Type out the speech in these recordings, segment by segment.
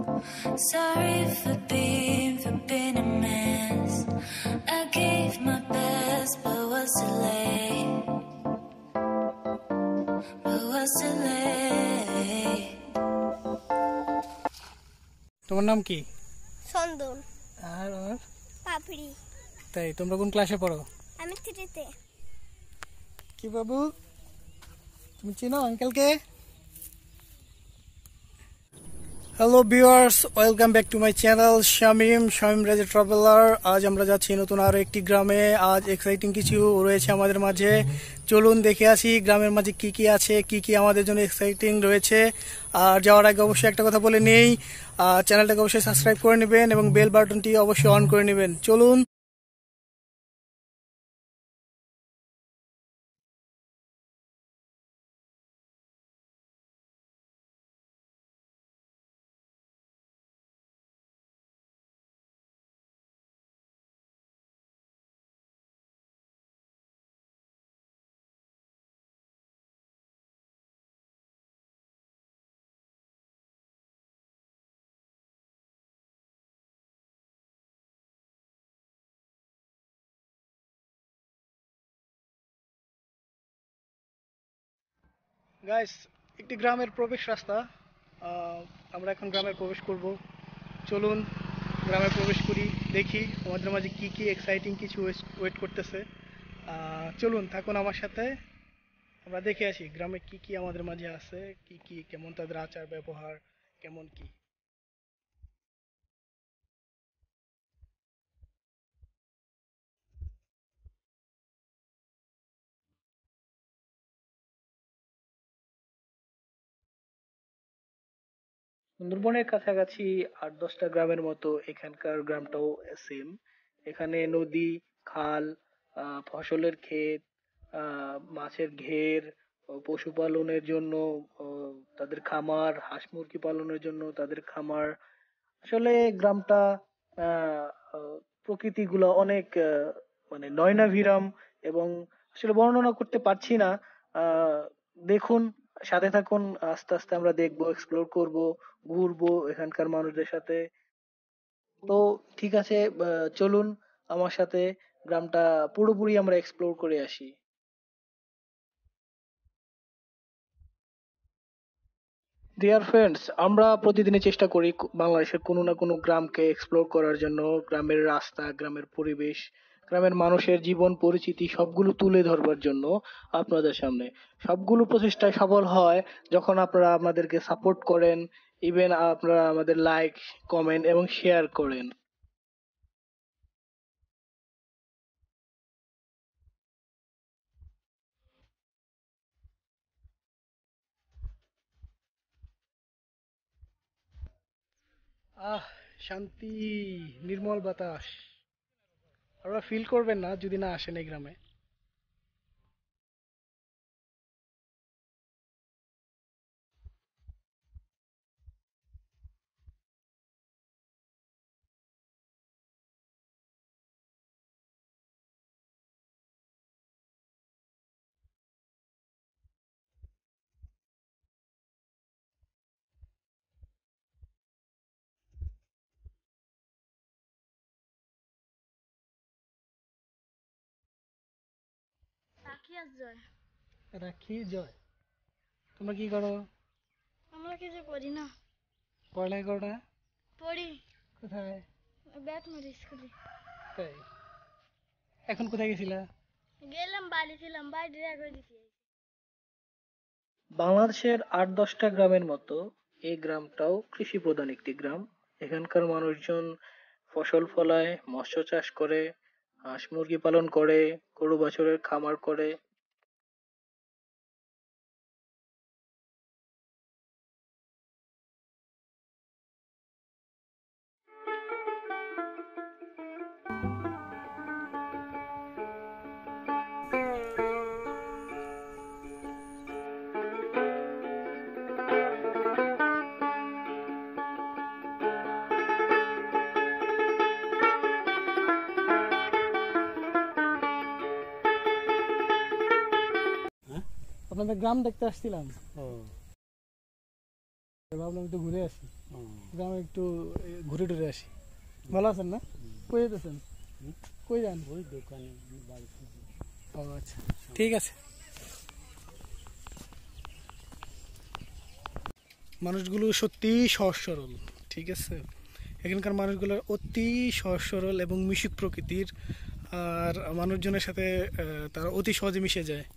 Sorry for being a mess. I gave my best, but was too late. তোমার নাম কি? সন্দন। আর পাপড়ি। তাই তোমরা কোন ক্লাসে পড়ো? আমি 3-তে। কি বাবু, তুমি চিনো আঙ্কেলকে? Hello viewers, welcome back to my channel Shamim Raja traveller. আজ আমরা যাচ্ছি নতুন আরো একটি গ্রামে। আজ এক্সাইটিং কিছু রয়েছে আমাদের মাঝে। চলুন দেখে আসি গ্রামের মাঝে কি কি আছে, কি কি আমাদের জন্য এক্সাইটিং রয়েছে। আর যাওয়ার আগে অবশ্যই একটা কথা বলে নেই, চ্যানেলটাকে অবশ্যই সাবস্ক্রাইব করে নেবেন এবং বেল বাটনটি অবশ্যই অন করে নেবেন। চলুন। গাইস, একটি গ্রামের প্রবেশ রাস্তা। আমরা এখন গ্রামে প্রবেশ করব। চলুন গ্রামে প্রবেশ করি, দেখি আমাদের মাঝে কি কি এক্সাইটিং কিছু ওয়েট করতেছে। চলুন থাকুন আমার সাথে, আমরা দেখে আসি গ্রামে কি কি আমাদের মাঝে আছে, কি কি কেমন তাদের আচার ব্যবহার কেমন কি। সুন্দরবনের কাছাকাছি 8-10টা গ্রামের মতো এখানকার গ্রামটাও সেম। এখানে নদী, খাল, ফসলের ক্ষেত, মাছের ঘের, পশুপালনের জন্য তাদের খামার, হাঁস মুরগি পালনের জন্য তাদের খামার। আসলে গ্রামটা আহ প্রকৃতিগুলো অনেক মানে নয়নাভিরাম, এবং আসলে বর্ণনা করতে পারছি না। আহ দেখুন, সাথে থাকুন, আস্তে আস্তে আমরা দেখবো, এক্সপ্লোর করব, ঘুরবো এখানকার মানুষদের সাথে। তো ঠিক আছে, চলুন আমার সাথে গ্রামটা পুরোপুরি আমরা এক্সপ্লোর করে আসি। ডিয়ার ফ্রেন্ডস, আমরা প্রতিদিনই চেষ্টা করি বাংলাদেশের কোনো না কোনো গ্রামকে এক্সপ্লোর করার জন্য। গ্রামের রাস্তা, গ্রামের পরিবেশ, গ্রামের মানুষের জীবন পরিচিতি সবগুলো তুলে ধরবার জন্য আপনাদের সামনে। সবগুলো প্রচেষ্টায় সফল হয় যখন আপনারা আমাদেরকে সাপোর্ট করেন, ইভেন আপনারা আমাদের লাইক, কমেন্ট এবং শেয়ার করেন। আহ, শান্তি, নির্মল বাতাস। আপনারা ফিল করবেন না যদি না আসেন এই গ্রামে। রাখি জয়, তোমরা কি করো? আমরা কিছু করি না। পড়ালেখা করো না? পড়ি। কোথায়? ব্যাট মারি স্কুলে। তাই? এখন কোথায় গেছিলা? গেলাম, বাড়ি ছিলাম, বাড়ি রেখে দিছি। বাংলাদেশের 8-10টা গ্রামের মতো এই গ্রামটাও কৃষি প্রধান একটি গ্রাম। এখানকার মানুষজন ফসল ফলায়, মৎস্য চাষ করে, হাঁস মুরগি পালন করে, গরু বাছুরের খামার করে। আপনাদের গ্রাম দেখতে আসছিলাম, ভাবলাম একটু ঘুরে আসি। গ্রামে একটু ঘুরে টুরে আসি। ভালো আছেন না? কই যেতেছেন? কই যান? ওই দোকানে বাড়িতে। ও আচ্ছা, ঠিক আছে। মানুষগুলো সত্যি সহজ সরল, ঠিক আছে। এখানকার মানুষগুলো অতি সহজ সরল এবং মিশুক প্রকৃতির, আর মানুষজনের সাথে তারা অতি সহজে মিশে যায়।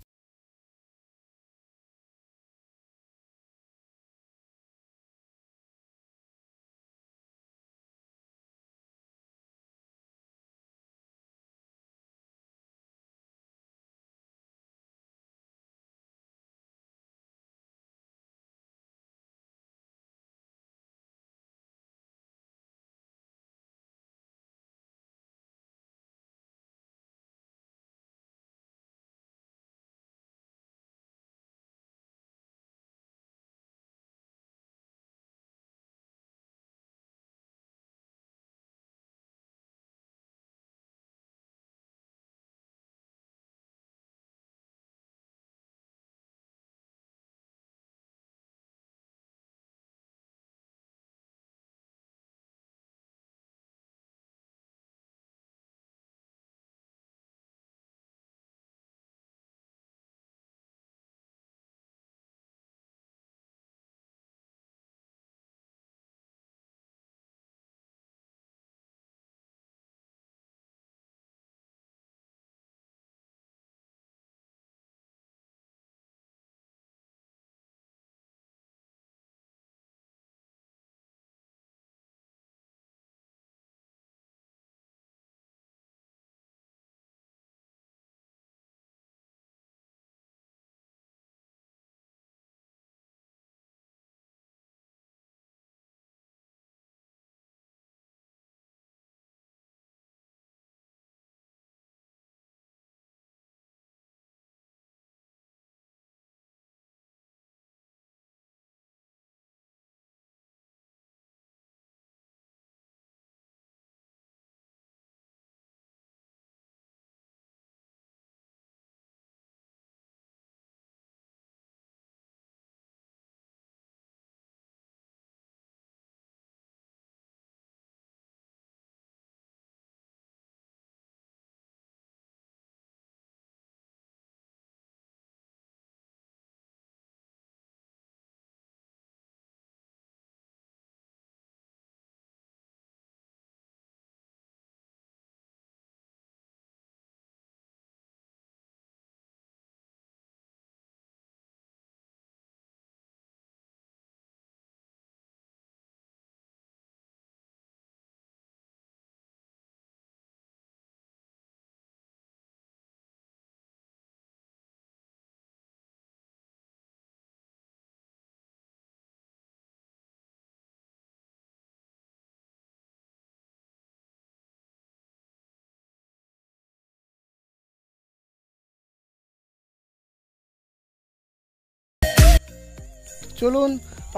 চলুন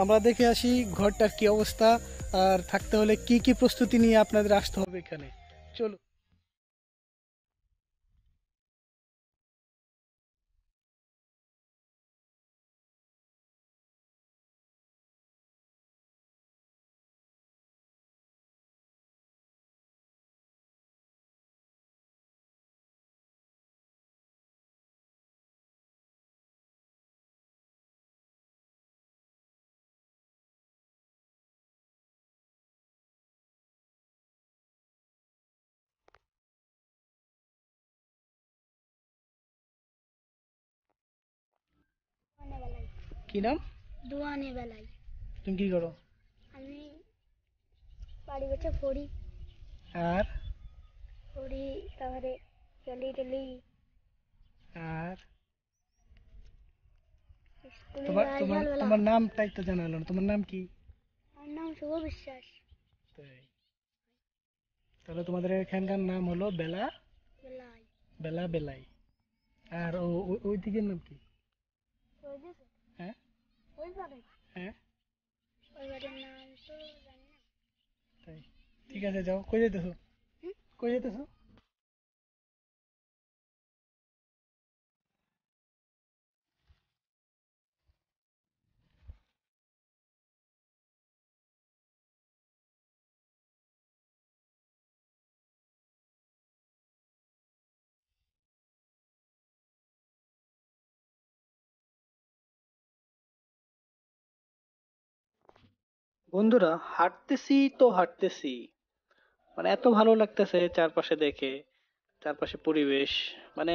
আমরা দেখে আসি ঘরটার কি অবস্থা, আর থাকতে হলে কি কি প্রস্তুতি নিয়ে আপনাদের আসতে হবে এখানে। চলুন। কি নাম? দোয়ানে বেলায়। তুমি কি করো? আমি বাড়ি বসে পড়ি। আর পড়ি, তারপরে চলি টলি আর স্কুলে তোমার যাই তোমার সকালবেলা। তোমার নামটাই তো জানালো না, তোমার নাম কি? আমার নাম শুভ বিশ্বাস। তাই? তাহলে তোমাদের এখানকার নাম হলো বেলা বেলায়। বেলা বেলাই। আর ওই দিকের নাম কি? ওই যে হ্যাঁ ওই পারে, হ্যাঁ। ওই বাড়ির নাম তো জানি না। তাই? ঠিক আছে, যাও। কই যেতেছো? হুম? কই যেতেছো? বন্ধুরা, হাঁটতেছি তো হাঁটতেছি, মানে এত ভালো লাগতেছে চারপাশে দেখে, চারপাশে পরিবেশ, মানে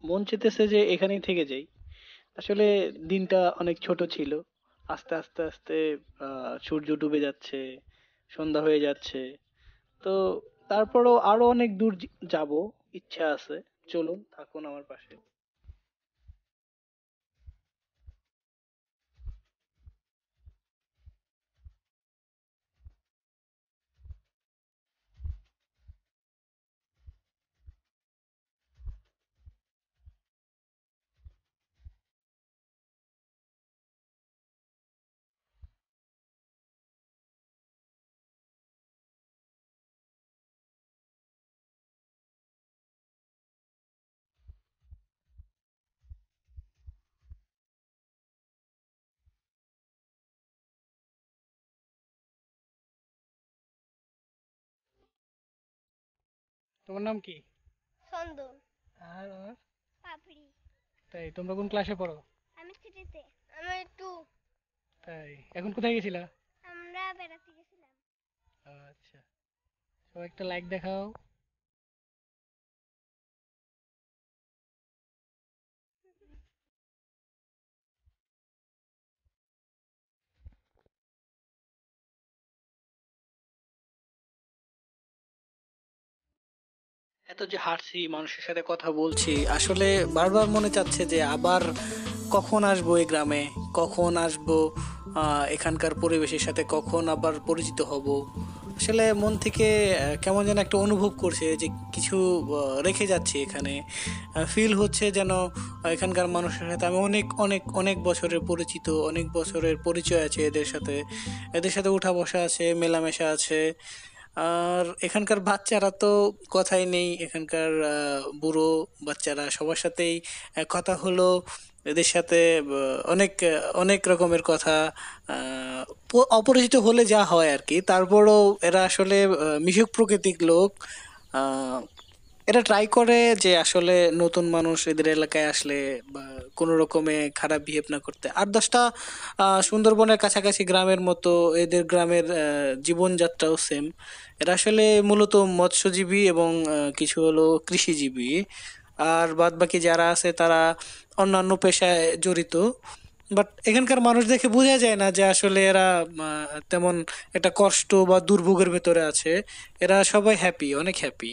মন চেতেছে যে এখানেই থেকে যাই। আসলে দিনটা অনেক ছোট ছিল, আস্তে আস্তে আস্তে সূর্য ডুবে যাচ্ছে, সন্ধ্যা হয়ে যাচ্ছে। তো তারপরও আরো অনেক দূর যাব, ইচ্ছা আছে। চলুন, থাকুন আমার পাশে। তোমার নাম কি? সন্দন। আর পাপড়ি। তাই তোমরা কোন ক্লাসে পড়ো? আমি থ্রিতে। আমি টু। তাই এখন কোথায় গেছিলা? আমরা বেড়াতে গেছিলাম। আচ্ছা, সবাই একটা লাইক দেখাও। এত যে হাঁটছি, মানুষের সাথে কথা বলছি, আসলে বারবার মনে চাচ্ছে যে আবার কখন আসবো এই গ্রামে, কখন আসবো এখানকার পরিবেশের সাথে, কখন আবার পরিচিত হব। আসলে মন থেকে কেমন যেন একটা অনুভব করছে যে কিছু রেখে যাচ্ছি এখানে। ফিল হচ্ছে যেন এখানকার মানুষের সাথে আমি অনেক অনেক অনেক বছরের পরিচিত, অনেক বছরের পরিচয় আছে এদের সাথে। এদের সাথে উঠা বসা আছে, মেলামেশা আছে। আর এখানকার বাচ্চারা তো কথাই নেই, এখানকার বুড়ো বাচ্চারা সবার সাথেই কথা হলো। এদের সাথে অনেক অনেক রকমের কথা, অপরিচিত হলে যা হয় আর কি, তারপরও এরা আসলে মিশুক প্রকৃতির লোক। আহ, এরা ট্রাই করে যে আসলে নতুন মানুষ এদের এলাকায় আসলে বা কোনো রকমে খারাপ বিহেভ না করতে। 8-10টা সুন্দরবনের কাছাকাছি গ্রামের মতো এদের গ্রামের জীবনযাত্রাও সেম। এরা আসলে মূলত মৎস্যজীবী এবং কিছু হলো কৃষিজীবী। আর বাদ বাকি যারা আছে তারা অন্যান্য পেশায় জড়িত। বাট এখানকার মানুষ দেখে বোঝা যায় না যে আসলে এরা তেমন একটা কষ্ট বা দুর্ভোগের ভেতরে আছে। এরা সবাই হ্যাপি, অনেক হ্যাপি।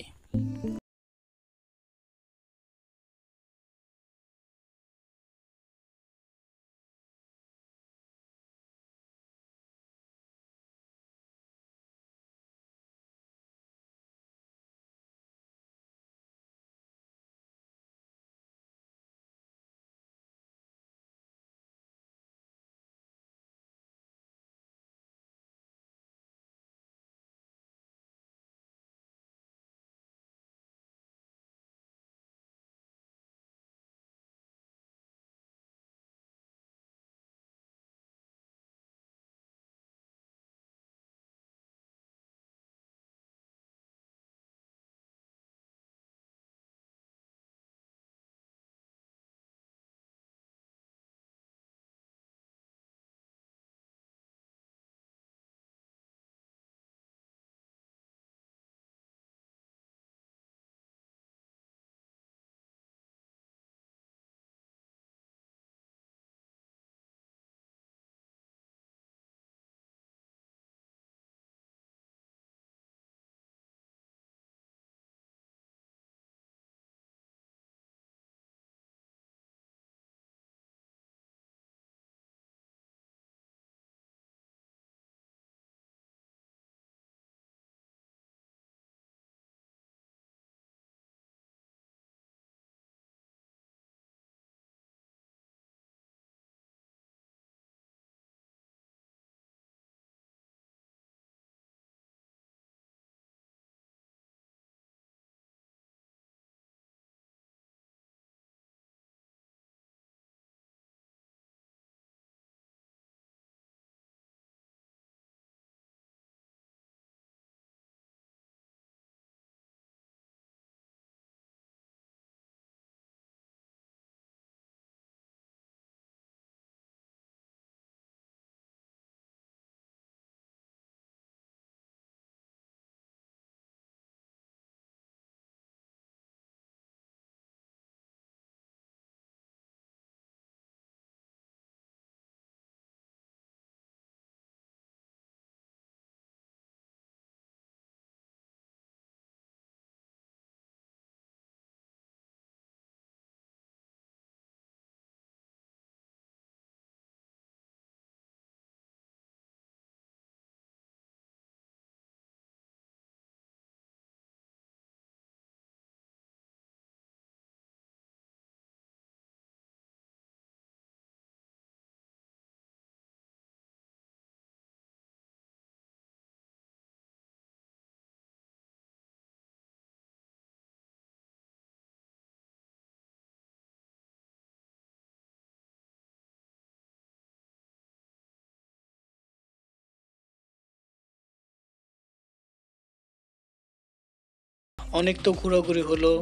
অনেক তো ঘোরাঘুরি হলো,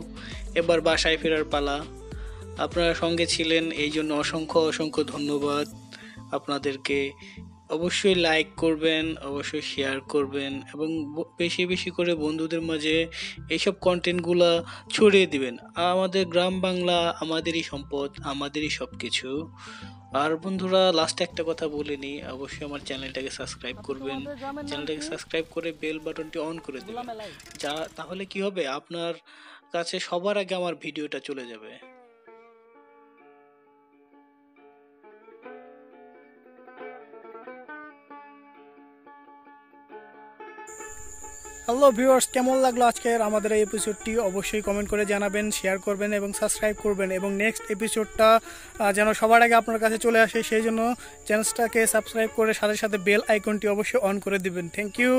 এবার বাসায় ফেরার পালা। আপনারা সঙ্গে ছিলেন এই জন্য অসংখ্য অসংখ্য ধন্যবাদ আপনাদেরকে। অবশ্যই লাইক করবেন, অবশ্যই শেয়ার করবেন এবং বেশি বেশি করে বন্ধুদের মাঝে এইসব কন্টেন্টগুলা ছড়িয়ে দিবেন। আমাদের গ্রাম বাংলা আমাদেরই সম্পদ, আমাদেরই সব কিছু। আর বন্ধুরা, লাস্টে একটা কথা বলে নিই, অবশ্যই আমার চ্যানেলটাকে সাবস্ক্রাইব করবেন। চ্যানেলটাকে সাবস্ক্রাইব করে বেল বাটনটি অন করে দেবেন, তাহলে কি হবে, আপনার কাছে সবার আগে আমার ভিডিওটা চলে যাবে। হ্যালো ভিউয়ার্স, কেমন লাগলো আজকের আমাদের এই এপিসোডটি? অবশ্যই কমেন্ট করে জানাবেন, শেয়ার করবেন এবং সাবস্ক্রাইব করবেন, এবং নেক্সট এপিসোডটা যেন সবার আগে আপনার কাছে চলে আসে সেই জন্য চ্যানেলটাকে সাবস্ক্রাইব করে সাথে সাথে বেল আইকনটি অবশ্যই অন করে দিবেন। Thank you.